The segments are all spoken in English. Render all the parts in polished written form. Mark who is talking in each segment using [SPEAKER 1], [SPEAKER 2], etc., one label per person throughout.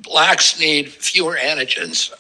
[SPEAKER 1] blacks need fewer antigens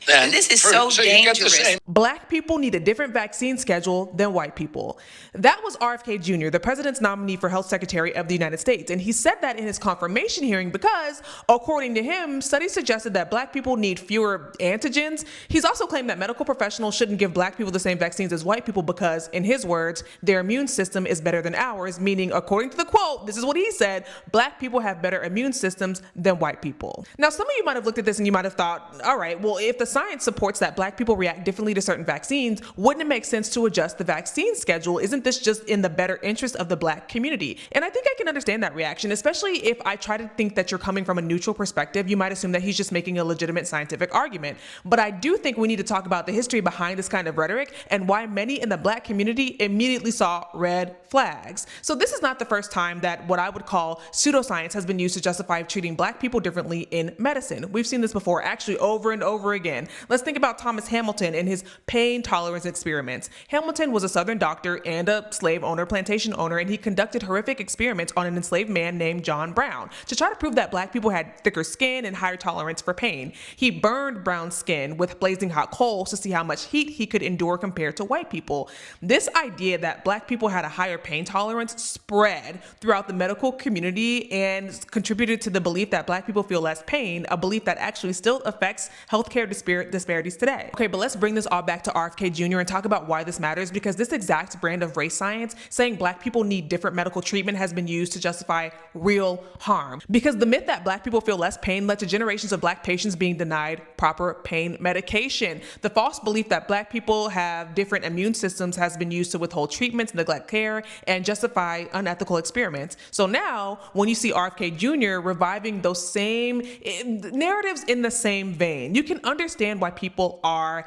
[SPEAKER 1] than
[SPEAKER 2] This is so
[SPEAKER 1] you get the
[SPEAKER 2] dangerous.
[SPEAKER 1] same.
[SPEAKER 3] Black people need a different vaccine schedule than white people. That was RFK Jr., the president's nominee for Health Secretary of the United States. And he said that in his confirmation hearing because, according to him, studies suggested that black people need fewer antigens. He's also claimed that medical professionals shouldn't give black people the same vaccines as white people because, in his words, their immune system is better than ours, meaning, according to the quote, this is what he said, black people have better immune systems than white people. Now, some of you might have looked at this and you might have thought, all right, well, if the science supports that black people react differently to certain vaccines, wouldn't it make sense to adjust the vaccine schedule? Isn't this just in the better interest of the black community? And I think I can understand that reaction, especially if I try to think that you're coming from a neutral perspective. You might assume that he's just making a legitimate scientific argument. But I do think we need to talk about the history behind this kind of rhetoric and why many in the black community immediately saw red flags. So this is not the first time that what I would call pseudoscience has been used to justify treating black people differently in medicine. We've seen this before, actually over and over again. Let's think about Thomas Hamilton and his pain tolerance experiments. Hamilton was a Southern doctor and a slave owner, plantation owner, and he conducted horrific experiments on an enslaved man named John Brown to try to prove that black people had thicker skin and higher tolerance for pain. He burned Brown's skin with blazing hot coals to see how much heat he could endure compared to white people. This idea that black people had a higher pain tolerance spread throughout the medical community and contributed to the belief that black people feel less pain, a belief that actually still affects healthcare disparities today. Okay, but let's bring this all back to RFK Jr. and talk about why this matters, because this exact brand of race science, saying black people need different medical treatment, has been used to justify real harm. Because the myth that black people feel less pain led to generations of black patients being denied proper pain medication. The false belief that black people have different immune systems has been used to withhold treatments, neglect care, and justify unethical experiments. So now, when you see RFK Jr. reviving those same narratives in the same vein, you can understand why people are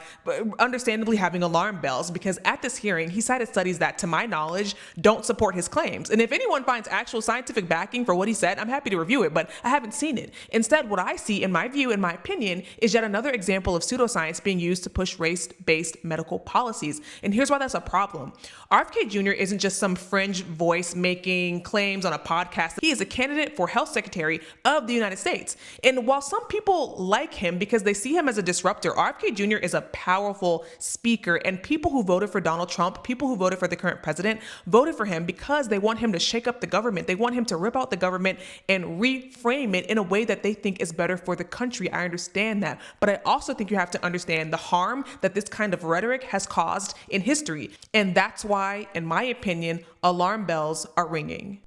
[SPEAKER 3] understandably having alarm bells, because at this hearing, he cited studies that, to my knowledge, don't support his claims. And if anyone finds actual scientific backing for what he said, I'm happy to review it, but I haven't seen it. Instead, what I see, in my view, in my opinion, is yet another example of pseudoscience being used to push race-based medical policies. And here's why that's a problem. RFK Jr. isn't just some fringe voice making claims on a podcast. He is a candidate for health secretary of the United States. And while some people like him because they see him as a disruptor, RFK Jr. is a powerful speaker, and people who voted for Donald Trump, people who voted for the current president, voted for him because they want him to shake up the government. They want him to rip out the government and reframe it in a way that they think is better for the country. I understand that. But I also think you have to understand the harm that this kind of rhetoric has caused in history. And that's why, in my opinion, alarm bells are ringing.